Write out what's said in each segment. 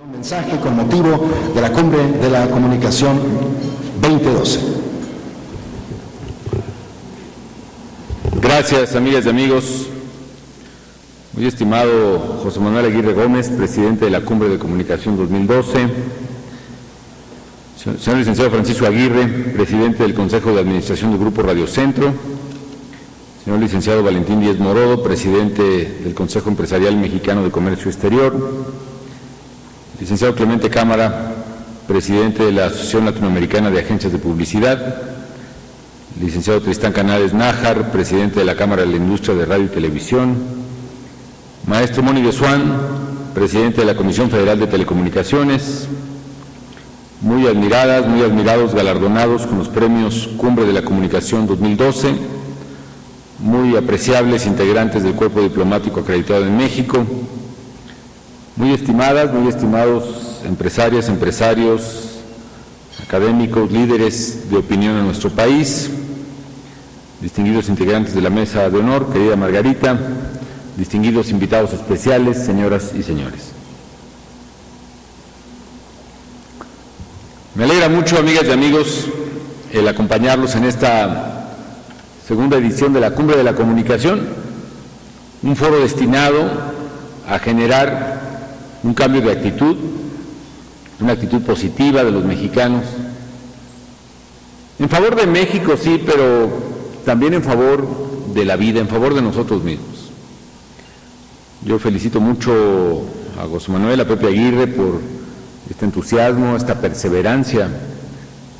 Un mensaje con motivo de la Cumbre de la Comunicación 2012. Gracias, amigas y amigos. Muy estimado José Manuel Aguirre Gómez, presidente de la Cumbre de Comunicación 2012. Señor licenciado Francisco Aguirre, presidente del Consejo de Administración del Grupo Radio Centro. Señor licenciado Valentín Díez Morodo, presidente del Consejo Empresarial Mexicano de Comercio Exterior. Licenciado Clemente Cámara, presidente de la Asociación Latinoamericana de Agencias de Publicidad. Licenciado Tristán Canales Nájar, presidente de la Cámara de la Industria de Radio y Televisión. Maestro Moni de Swan, presidente de la Comisión Federal de Telecomunicaciones. Muy admiradas, muy admirados, galardonados con los premios Cumbre de la Comunicación 2012. Muy apreciables integrantes del Cuerpo Diplomático acreditado en México. Muy estimadas, muy estimados empresarias, empresarios, académicos, líderes de opinión en nuestro país, distinguidos integrantes de la mesa de honor, querida Margarita, distinguidos invitados especiales, señoras y señores. Me alegra mucho, amigas y amigos, el acompañarlos en esta segunda edición de la Cumbre de la Comunicación, un foro destinado a generar un cambio de actitud, una actitud positiva de los mexicanos, en favor de México, sí, pero también en favor de la vida, en favor de nosotros mismos. Yo felicito mucho a José Manuel, a Pepe Aguirre por este entusiasmo, esta perseverancia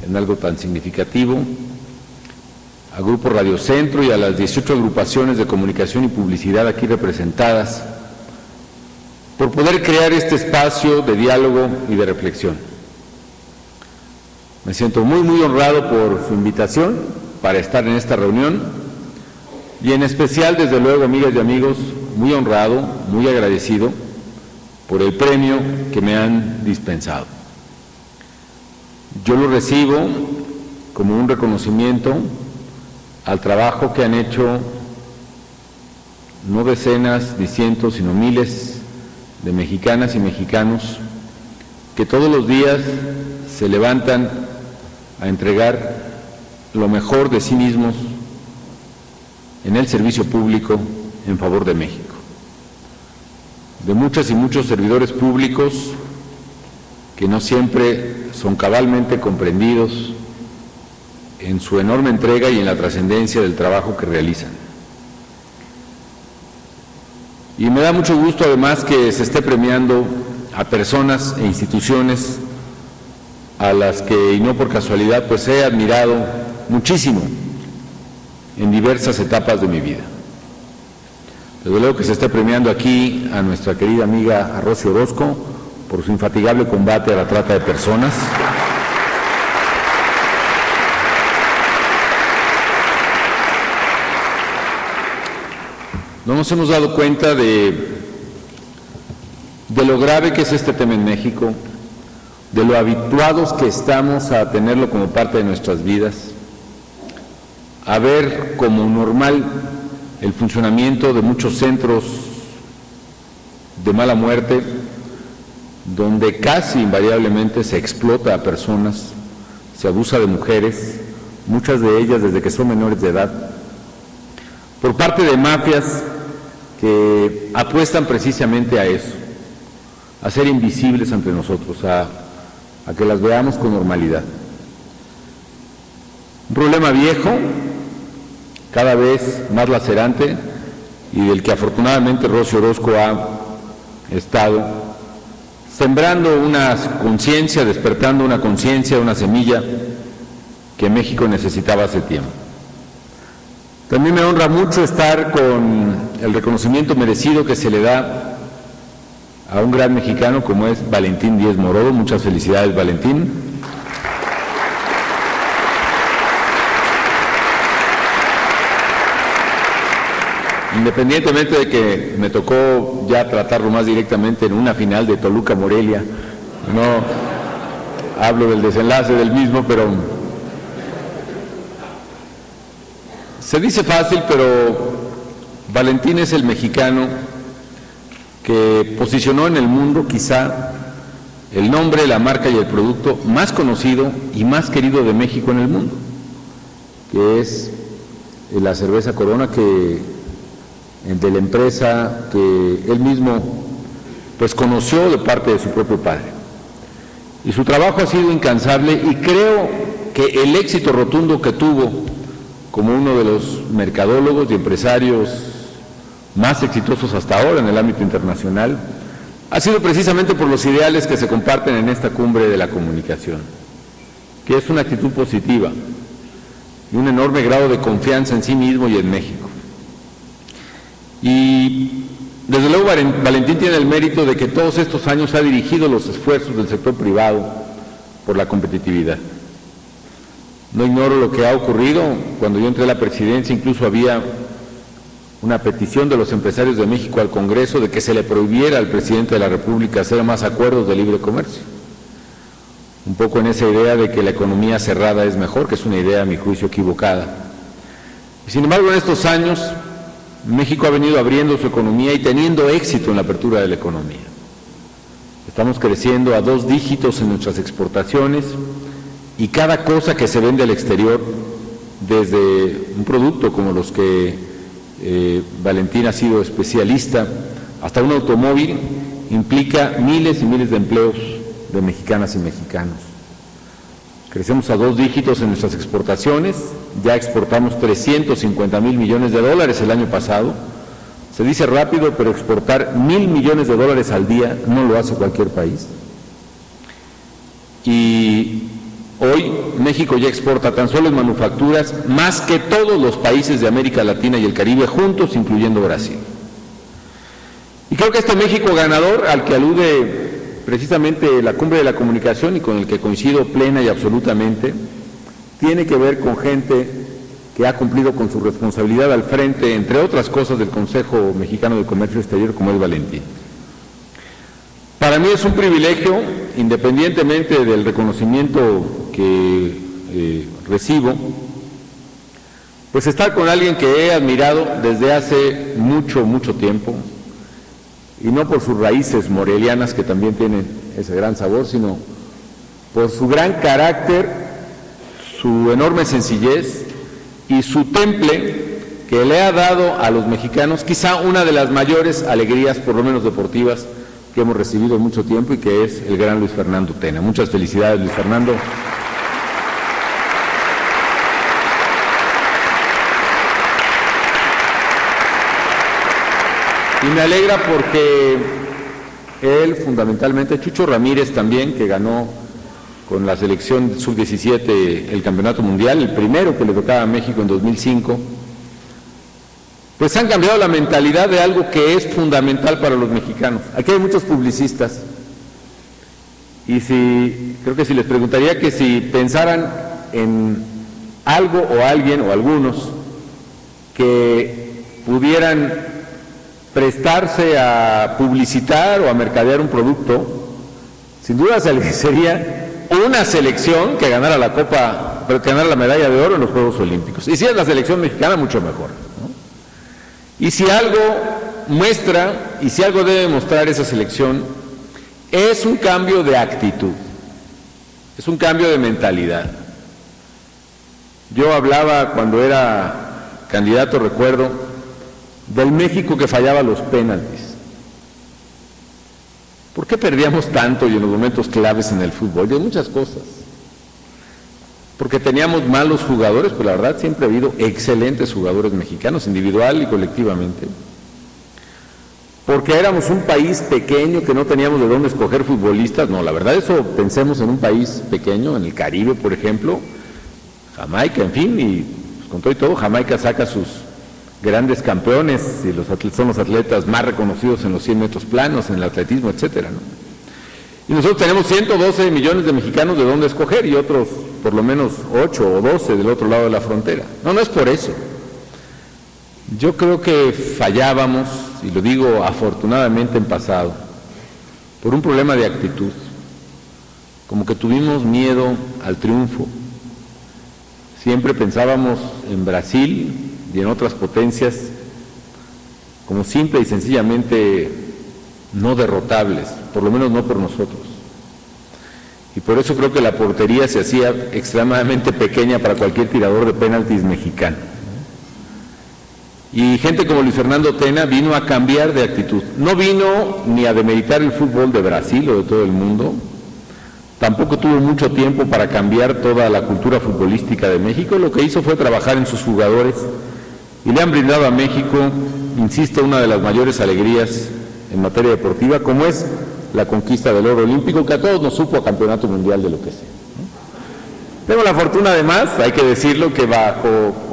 en algo tan significativo, al Grupo Radio Centro y a las 18 agrupaciones de comunicación y publicidad aquí representadas, por poder crear este espacio de diálogo y de reflexión. Me siento muy honrado por su invitación para estar en esta reunión y en especial, desde luego, amigas y amigos, muy honrado, muy agradecido por el premio que me han dispensado. Yo lo recibo como un reconocimiento al trabajo que han hecho no decenas ni cientos, sino miles de mexicanas y mexicanos que todos los días se levantan a entregar lo mejor de sí mismos en el servicio público en favor de México. De muchas y muchos servidores públicos que no siempre son cabalmente comprendidos en su enorme entrega y en la trascendencia del trabajo que realizan. Y me da mucho gusto además que se esté premiando a personas e instituciones a las que, y no por casualidad, pues he admirado muchísimo en diversas etapas de mi vida. Desde luego que se esté premiando aquí a nuestra querida amiga Rosy Orozco por su infatigable combate a la trata de personas. No nos hemos dado cuenta de lo grave que es este tema en México, de lo habituados que estamos a tenerlo como parte de nuestras vidas, a ver como normal el funcionamiento de muchos centros de mala muerte, donde casi invariablemente se explota a personas, se abusa de mujeres, muchas de ellas desde que son menores de edad, por parte de mafias que apuestan precisamente a eso, a ser invisibles ante nosotros, a que las veamos con normalidad. Un problema viejo, cada vez más lacerante, y del que afortunadamente Rosy Orozco ha estado sembrando una conciencia, despertando una conciencia, una semilla que México necesitaba hace tiempo. También me honra mucho estar con el reconocimiento merecido que se le da a un gran mexicano como es Valentín Díez Morodo. Muchas felicidades, Valentín. Independientemente de que me tocó ya tratarlo más directamente en una final de Toluca Morelia, no hablo del desenlace del mismo, pero se dice fácil, pero Valentín es el mexicano que posicionó en el mundo quizá el nombre, la marca y el producto más conocido y más querido de México en el mundo, que es la cerveza Corona, que de la empresa que él mismo pues conoció de parte de su propio padre. Y su trabajo ha sido incansable y creo que el éxito rotundo que tuvo como uno de los mercadólogos y empresarios más exitosos hasta ahora en el ámbito internacional ha sido precisamente por los ideales que se comparten en esta cumbre de la comunicación, que es una actitud positiva y un enorme grado de confianza en sí mismo y en México. Y desde luego Valentín tiene el mérito de que todos estos años ha dirigido los esfuerzos del sector privado por la competitividad. No ignoro lo que ha ocurrido. Cuando yo entré a la presidencia incluso había una petición de los empresarios de México al Congreso de que se le prohibiera al presidente de la República hacer más acuerdos de libre comercio. Un poco en esa idea de que la economía cerrada es mejor, que es una idea a mi juicio equivocada. Y sin embargo, en estos años México ha venido abriendo su economía y teniendo éxito en la apertura de la economía. Estamos creciendo a 2 dígitos en nuestras exportaciones y cada cosa que se vende al exterior, desde un producto como los que Valentín ha sido especialista, hasta un automóvil, implica miles y miles de empleos de mexicanas y mexicanos. Crecemos a 2 dígitos en nuestras exportaciones, ya exportamos 350,000 millones de dólares el año pasado. Se dice rápido, pero exportar 1,000 millones de dólares al día no lo hace cualquier país. Y hoy México ya exporta tan solo en manufacturas más que todos los países de América Latina y el Caribe juntos, incluyendo Brasil. Y creo que este México ganador, al que alude precisamente la cumbre de la comunicación y con el que coincido plena y absolutamente, tiene que ver con gente que ha cumplido con su responsabilidad al frente, entre otras cosas, del Consejo Mexicano de Comercio Exterior, como es Valentín. Para mí es un privilegio, independientemente del reconocimiento que recibo, pues estar con alguien que he admirado desde hace mucho, mucho tiempo, y no por sus raíces morelianas, que también tienen ese gran sabor, sino por su gran carácter, su enorme sencillez y su temple que le ha dado a los mexicanos quizá una de las mayores alegrías, por lo menos deportivas, que hemos recibido en mucho tiempo, y que es el gran Luis Fernando Tena. Muchas felicidades, Luis Fernando. Y me alegra porque él, fundamentalmente, Chucho Ramírez también, que ganó con la selección sub-17 el campeonato mundial, el primero que le tocaba a México en 2005, pues han cambiado la mentalidad de algo que es fundamental para los mexicanos. Aquí hay muchos publicistas, y creo que si les preguntaría que si pensaran en algo o alguien o algunos que pudieran prestarse a publicitar o a mercadear un producto, sin duda sería una selección que ganara la Copa, que ganara la medalla de oro en los Juegos Olímpicos. Y si es la selección mexicana, mucho mejor, ¿no? Y si algo muestra, y si algo debe mostrar esa selección, es un cambio de actitud, es un cambio de mentalidad. Yo hablaba cuando era candidato, recuerdo, del México que fallaba los penaltis. ¿Por qué perdíamos tanto y en los momentos claves en el fútbol? De muchas cosas. Porque teníamos malos jugadores, pero la verdad siempre ha habido excelentes jugadores mexicanos, individual y colectivamente. Porque éramos un país pequeño que no teníamos de dónde escoger futbolistas. No, la verdad, eso pensemos en un país pequeño, en el Caribe, por ejemplo, Jamaica, en fin, y pues, con todo y todo, Jamaica saca sus grandes campeones, y son los atletas más reconocidos en los 100 metros planos, en el atletismo, etcétera, ¿no? Y nosotros tenemos 112 millones de mexicanos de dónde escoger, y otros por lo menos 8 o 12 del otro lado de la frontera. No es por eso. Yo creo que fallábamos, y lo digo afortunadamente en pasado, por un problema de actitud. Como que tuvimos miedo al triunfo. Siempre pensábamos en Brasil y en otras potencias como simple y sencillamente no derrotables, por lo menos no por nosotros. y por eso creo que la portería se hacía extremadamente pequeña para cualquier tirador de penaltis mexicano. Y gente como Luis Fernando Tena vino a cambiar de actitud. No vino ni a demeritar el fútbol de Brasil o de todo el mundo, tampoco tuvo mucho tiempo para cambiar toda la cultura futbolística de México. Lo que hizo fue trabajar en sus jugadores y le han brindado a México, insisto, una de las mayores alegrías en materia deportiva, como es la conquista del oro olímpico, que a todos nos supo a campeonato mundial de lo que sea. Tengo la fortuna, además, hay que decirlo, que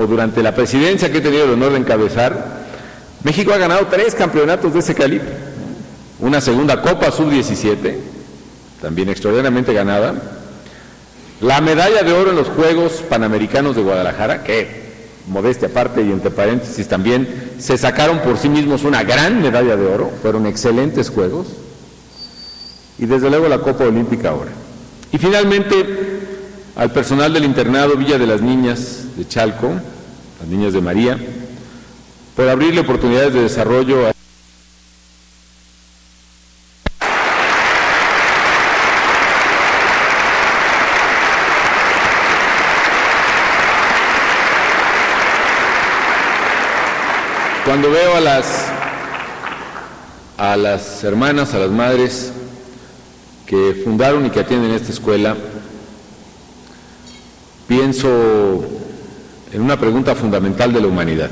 durante la presidencia que he tenido el honor de encabezar, México ha ganado 3 campeonatos de ese calibre. Una segunda Copa Sub-17, también extraordinariamente ganada, la medalla de oro en los Juegos Panamericanos de Guadalajara, que, modestia aparte y entre paréntesis, también se sacaron por sí mismos una gran medalla de oro, fueron excelentes Juegos, y desde luego la Copa Olímpica ahora. Y finalmente, al personal del internado Villa de las Niñas de Chalco, las Niñas de María, por abrirle oportunidades de desarrollo a cuando veo a las hermanas, a las madres que fundaron y que atienden esta escuela, pienso en una pregunta fundamental de la humanidad,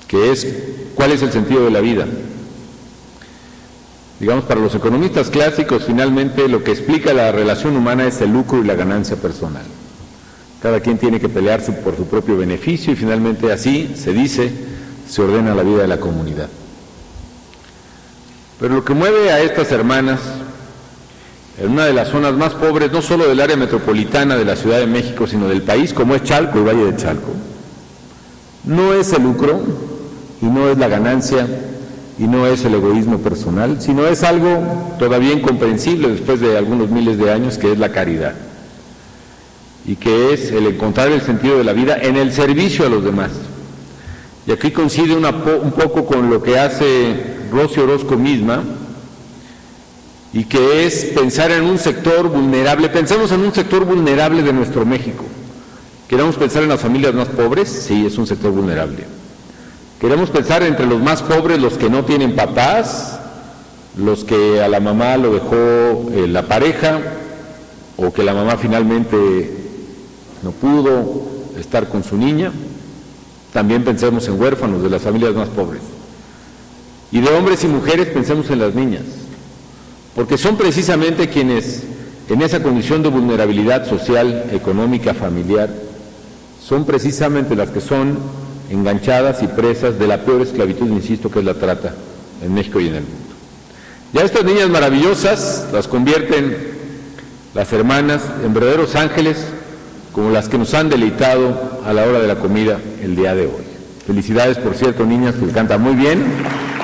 que es, ¿cuál es el sentido de la vida? Digamos, para los economistas clásicos, finalmente lo que explica la relación humana es el lucro y la ganancia personal. Cada quien tiene que pelear por su propio beneficio y finalmente así, se dice, se ordena la vida de la comunidad. Pero lo que mueve a estas hermanas en una de las zonas más pobres, no solo del área metropolitana de la Ciudad de México, sino del país, como es Chalco, el Valle de Chalco, no es el lucro y no es la ganancia y no es el egoísmo personal, sino es algo todavía incomprensible después de algunos miles de años, que es la caridad, y que es el encontrar el sentido de la vida en el servicio a los demás. Y aquí coincide un poco con lo que hace Rosy Orozco misma, y que es pensar en un sector vulnerable. Pensemos en un sector vulnerable de nuestro México. ¿Queremos pensar en las familias más pobres? Sí, es un sector vulnerable. ¿Queremos pensar entre los más pobres, los que no tienen papás, los que a la mamá lo dejó la pareja, o que la mamá finalmente no pudo estar con su niña? También pensemos en huérfanos de las familias más pobres. Y de hombres y mujeres pensemos en las niñas, porque son precisamente quienes, en esa condición de vulnerabilidad social, económica, familiar, son precisamente las que son enganchadas y presas de la peor esclavitud, insisto, que es la trata en México y en el mundo. Ya estas niñas maravillosas las convierten las hermanas en verdaderos ángeles, como las que nos han deleitado a la hora de la comida el día de hoy. Felicidades, por cierto, niñas, que cantan muy bien.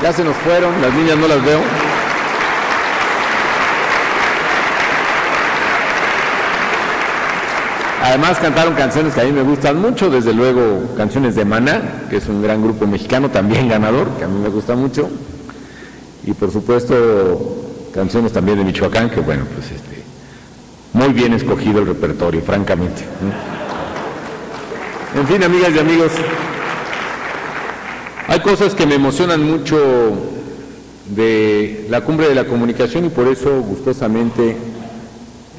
Ya se nos fueron, las niñas no las veo. Además cantaron canciones que a mí me gustan mucho, desde luego canciones de Maná, que es un gran grupo mexicano, también ganador, que a mí me gusta mucho, y por supuesto canciones también de Michoacán, que bueno, pues muy bien escogido el repertorio, francamente. En fin, amigas y amigos, hay cosas que me emocionan mucho de la Cumbre de la Comunicación y por eso gustosamente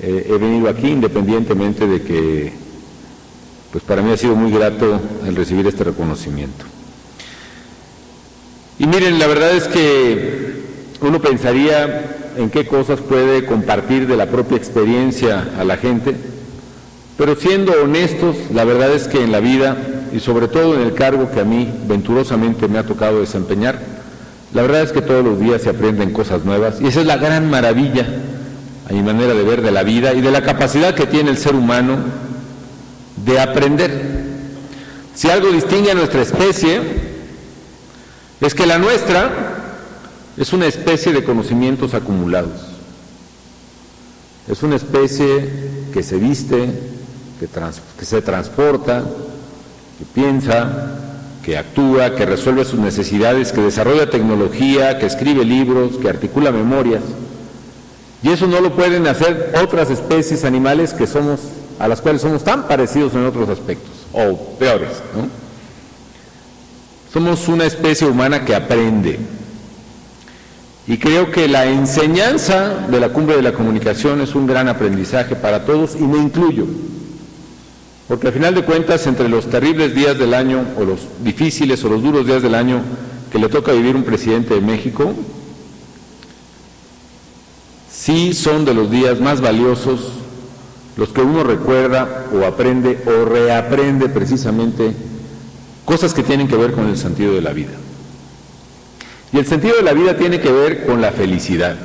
he venido aquí, independientemente de que pues para mí ha sido muy grato el recibir este reconocimiento. Y miren, la verdad es que uno pensaría en qué cosas puede compartir de la propia experiencia a la gente, pero siendo honestos, la verdad es que en la vida, y sobre todo en el cargo que a mí venturosamente me ha tocado desempeñar, la verdad es que todos los días se aprenden cosas nuevas, y esa es la gran maravilla, a mi manera de ver, de la vida y de la capacidad que tiene el ser humano de aprender. Si algo distingue a nuestra especie, es que la nuestra es una especie de conocimientos acumulados. Es una especie que se viste, que se transporta, que piensa, que actúa, que resuelve sus necesidades, que desarrolla tecnología, que escribe libros, que articula memorias. Y eso no lo pueden hacer otras especies animales a las cuales somos tan parecidos en otros aspectos, o peores, ¿no? Somos una especie humana que aprende. Y creo que la enseñanza de la Cumbre de la Comunicación es un gran aprendizaje para todos, y me incluyo. Porque al final de cuentas, entre los terribles días del año, o los difíciles o los duros días del año que le toca vivir un presidente de México, sí son de los días más valiosos los que uno recuerda o aprende o reaprende precisamente cosas que tienen que ver con el sentido de la vida. Y el sentido de la vida tiene que ver con la felicidad.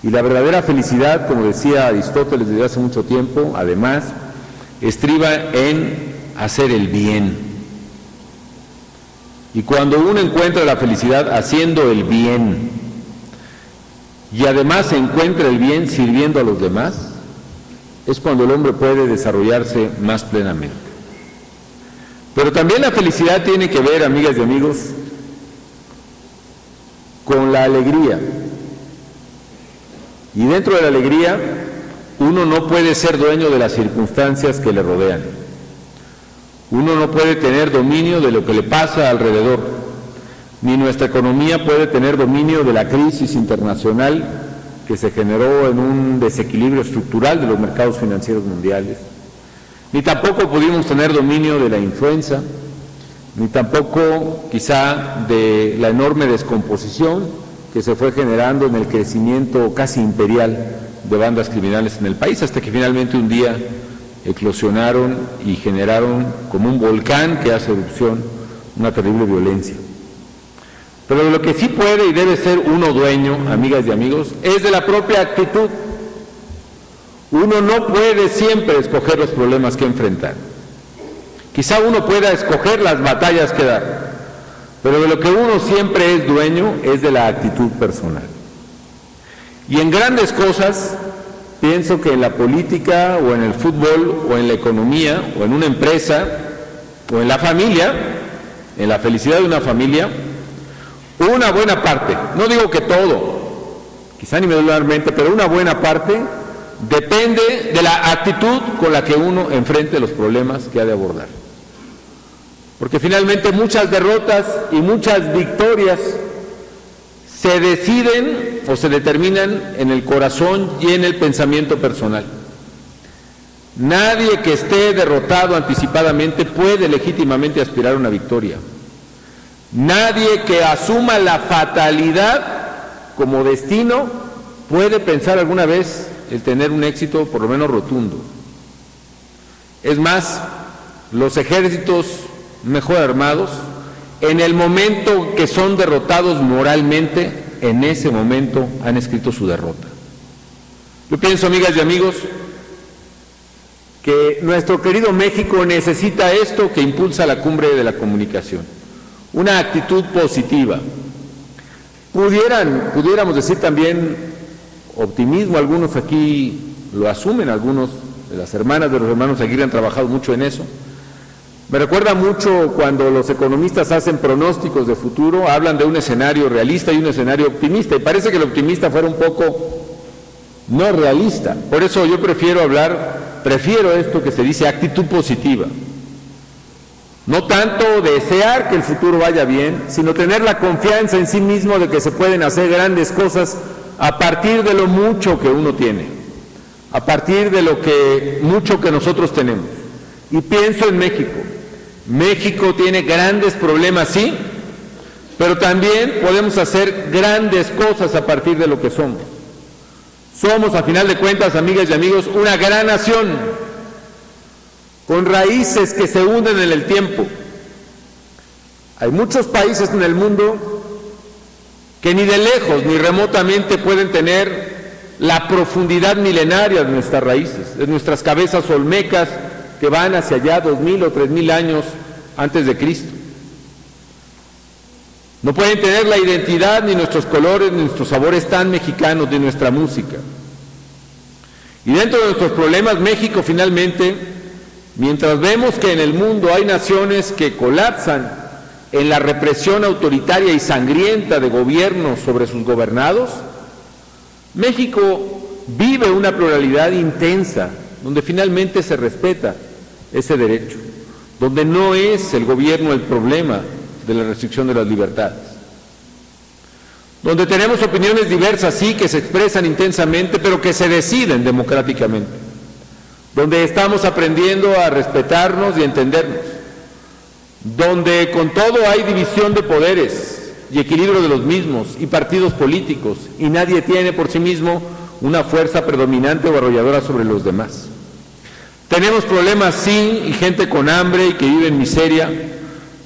Y la verdadera felicidad, como decía Aristóteles desde hace mucho tiempo, además, estriba en hacer el bien. Y cuando uno encuentra la felicidad haciendo el bien, y además se encuentra el bien sirviendo a los demás, es cuando el hombre puede desarrollarse más plenamente. Pero también la felicidad tiene que ver, amigas y amigos, con la alegría. Y dentro de la alegría, uno no puede ser dueño de las circunstancias que le rodean. Uno no puede tener dominio de lo que le pasa alrededor, ni nuestra economía puede tener dominio de la crisis internacional que se generó en un desequilibrio estructural de los mercados financieros mundiales, ni tampoco pudimos tener dominio de la influenza, ni tampoco quizá de la enorme descomposición que se fue generando en el crecimiento casi imperial de bandas criminales en el país, hasta que finalmente un día eclosionaron y generaron como un volcán que hace erupción una terrible violencia. Pero de lo que sí puede y debe ser uno dueño, amigas y amigos, es de la propia actitud. Uno no puede siempre escoger los problemas que enfrentar. Quizá uno pueda escoger las batallas que dar, pero de lo que uno siempre es dueño es de la actitud personal. Y en grandes cosas, pienso que en la política, o en el fútbol, o en la economía, o en una empresa, o en la familia, en la felicidad de una familia, una buena parte, no digo que todo, quizá ni medularmente, pero una buena parte depende de la actitud con la que uno enfrente los problemas que ha de abordar. Porque finalmente muchas derrotas y muchas victorias se deciden o se determinan en el corazón y en el pensamiento personal. Nadie que esté derrotado anticipadamente puede legítimamente aspirar a una victoria. Nadie que asuma la fatalidad como destino puede pensar alguna vez el tener un éxito por lo menos rotundo. Es más, los ejércitos mejor armados, en el momento que son derrotados moralmente, en ese momento han escrito su derrota. Yo pienso, amigas y amigos, que nuestro querido México necesita esto que impulsa la Cumbre de la Comunicación, una actitud positiva. Pudiéramos decir también optimismo, algunos aquí lo asumen, algunos de las hermanas de los hermanos Aguirre han trabajado mucho en eso. Me recuerda mucho cuando los economistas hacen pronósticos de futuro, hablan de un escenario realista y un escenario optimista, y parece que el optimista fuera un poco no realista. Por eso yo prefiero esto que se dice actitud positiva. No tanto desear que el futuro vaya bien, sino tener la confianza en sí mismo de que se pueden hacer grandes cosas a partir de lo mucho que uno tiene, a partir de lo mucho que nosotros tenemos. Y pienso en México. México tiene grandes problemas, sí, pero también podemos hacer grandes cosas a partir de lo que somos. Somos, a final de cuentas, amigas y amigos, una gran nación, con raíces que se hunden en el tiempo. Hay muchos países en el mundo que ni de lejos ni remotamente pueden tener la profundidad milenaria de nuestras raíces, de nuestras cabezas olmecas que van hacia allá 2000 o 3000 años antes de Cristo. No pueden tener la identidad, ni nuestros colores, ni nuestros sabores tan mexicanos de nuestra música. Y dentro de nuestros problemas, México finalmente, mientras vemos que en el mundo hay naciones que colapsan en la represión autoritaria y sangrienta de gobiernos sobre sus gobernados, México vive una pluralidad intensa, donde finalmente se respeta ese derecho, donde no es el gobierno el problema de la restricción de las libertades, donde tenemos opiniones diversas, sí, que se expresan intensamente, pero que se deciden democráticamente, donde estamos aprendiendo a respetarnos y entendernos, donde con todo hay división de poderes y equilibrio de los mismos y partidos políticos, y nadie tiene por sí mismo una fuerza predominante o arrolladora sobre los demás. Tenemos problemas, sí, y gente con hambre y que vive en miseria,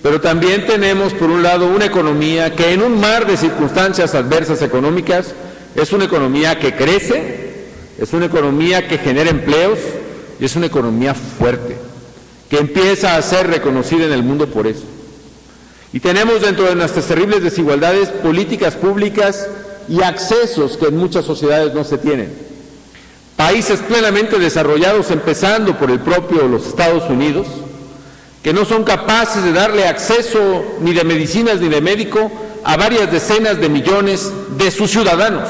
pero también tenemos, por un lado, una economía que en un mar de circunstancias adversas económicas es una economía que crece, es una economía que genera empleos y es una economía fuerte, que empieza a ser reconocida en el mundo por eso. Y tenemos dentro de nuestras terribles desigualdades políticas públicas y accesos que en muchas sociedades no se tienen. Países plenamente desarrollados, empezando por el propio los Estados Unidos, que no son capaces de darle acceso ni de medicinas ni de médico a varias decenas de millones de sus ciudadanos.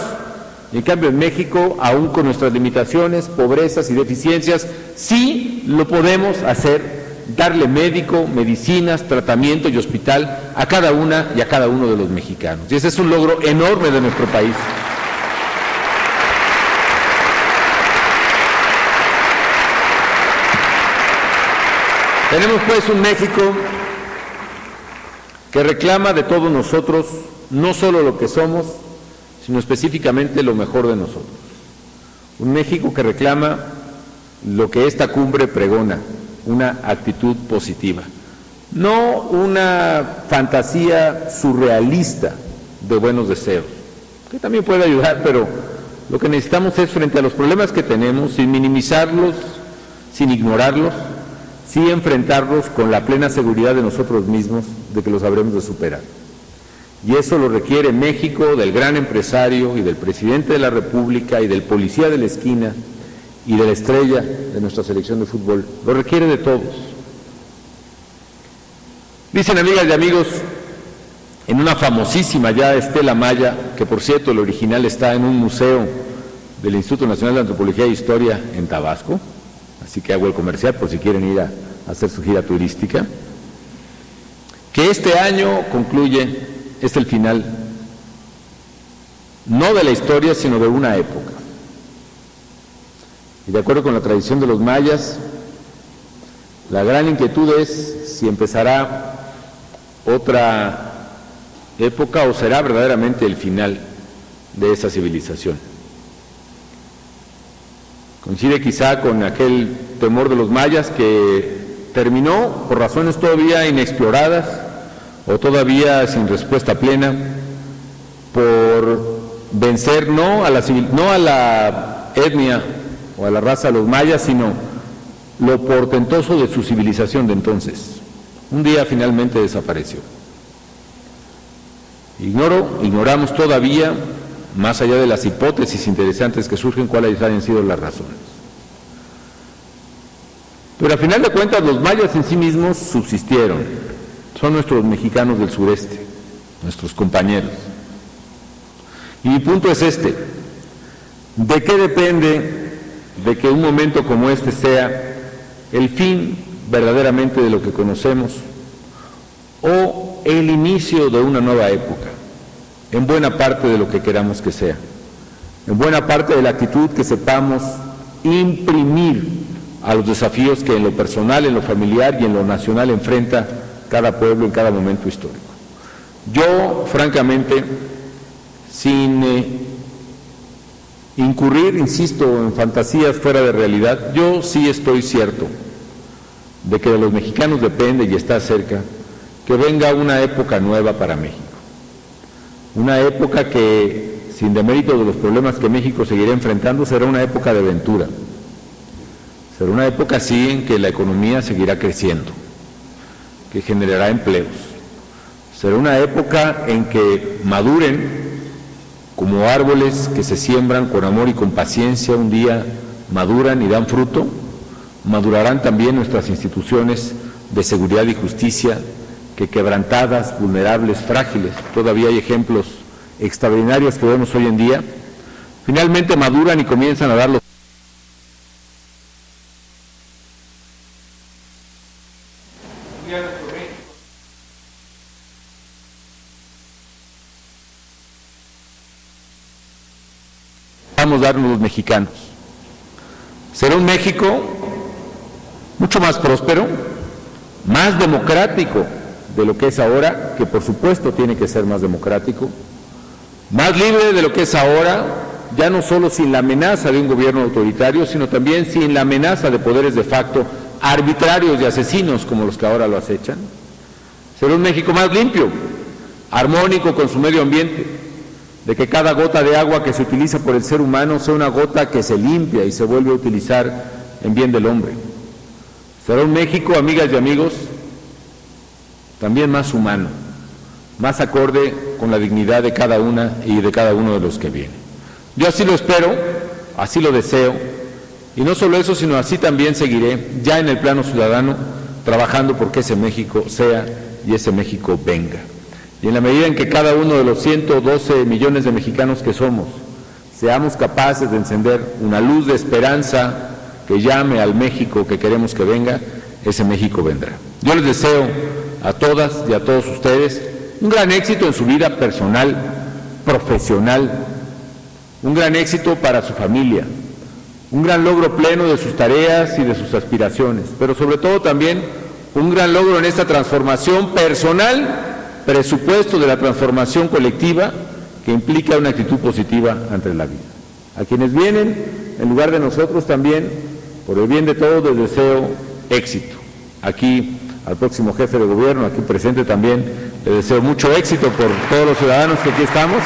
Y en cambio en México, aún con nuestras limitaciones, pobrezas y deficiencias, sí lo podemos hacer, darle médico, medicinas, tratamiento y hospital a cada una y a cada uno de los mexicanos. Y ese es un logro enorme de nuestro país. Tenemos pues un México que reclama de todos nosotros no solo lo que somos, sino específicamente lo mejor de nosotros. Un México que reclama lo que esta cumbre pregona, una actitud positiva, no una fantasía surrealista de buenos deseos, que también puede ayudar, pero lo que necesitamos es, frente a los problemas que tenemos, sin minimizarlos, sin ignorarlos, sí enfrentarlos con la plena seguridad de nosotros mismos de que los habremos de superar. Y eso lo requiere México del gran empresario y del presidente de la República y del policía de la esquina y de la estrella de nuestra selección de fútbol. Lo requiere de todos. Dicen, amigas y amigos, en una famosísima ya Estela Maya, que por cierto el original está en un museo del Instituto Nacional de Antropología e Historia en Tabasco, así que hago el comercial por si quieren ir a hacer su gira turística, que este año concluye, es el final, no de la historia, sino de una época. Y de acuerdo con la tradición de los mayas, la gran inquietud es si empezará otra época o será verdaderamente el final de esa civilización. Coincide quizá con aquel temor de los mayas que terminó por razones todavía inexploradas o todavía sin respuesta plena, por vencer no a la etnia o a la raza de los mayas, sino lo portentoso de su civilización de entonces. Un día finalmente desapareció. Ignoramos todavía, más allá de las hipótesis interesantes que surgen, cuáles hayan sido las razones. Pero al final de cuentas los mayas en sí mismos subsistieron, son nuestros mexicanos del sureste, nuestros compañeros. Y mi punto es este: ¿de qué depende de que un momento como este sea el fin verdaderamente de lo que conocemos o el inicio de una nueva época? En buena parte de lo que queramos que sea, en buena parte de la actitud que sepamos imprimir a los desafíos que en lo personal, en lo familiar y en lo nacional enfrenta cada pueblo en cada momento histórico. Yo, francamente, sin incurrir, insisto, en fantasías fuera de realidad, yo sí estoy cierto de que de los mexicanos depende y está cerca que venga una época nueva para México. Una época que, sin demérito de los problemas que México seguirá enfrentando, será una época de aventura. Será una época, sí, en que la economía seguirá creciendo, que generará empleos. Será una época en que maduren como árboles que se siembran con amor y con paciencia, un día maduran y dan fruto. Madurarán también nuestras instituciones de seguridad y justicia, que quebrantadas, vulnerables, frágiles, todavía hay ejemplos extraordinarios que vemos hoy en día, finalmente maduran y comienzan a dar los vamos a darnos los mexicanos. Será un México mucho más próspero, más democrático de lo que es ahora, que por supuesto tiene que ser más democrático, más libre de lo que es ahora, ya no solo sin la amenaza de un gobierno autoritario, sino también sin la amenaza de poderes de facto arbitrarios y asesinos como los que ahora lo acechan. Será un México más limpio, armónico con su medio ambiente, de que cada gota de agua que se utiliza por el ser humano sea una gota que se limpia y se vuelve a utilizar en bien del hombre. Será un México, amigas y amigos, también más humano, más acorde con la dignidad de cada una y de cada uno de los que vienen. Yo así lo espero, así lo deseo, y no solo eso, sino así también seguiré, ya en el plano ciudadano, trabajando porque ese México sea y ese México venga. Y en la medida en que cada uno de los 112 millones de mexicanos que somos, seamos capaces de encender una luz de esperanza que llame al México que queremos que venga, ese México vendrá. Yo les deseo a todas y a todos ustedes un gran éxito en su vida personal, profesional, un gran éxito para su familia, un gran logro pleno de sus tareas y de sus aspiraciones, pero sobre todo también un gran logro en esta transformación personal, presupuesto de la transformación colectiva que implica una actitud positiva ante la vida. A quienes vienen, en lugar de nosotros también, por el bien de todos, les deseo éxito. Aquí, al próximo jefe de gobierno, aquí presente también, les deseo mucho éxito por todos los ciudadanos que aquí estamos.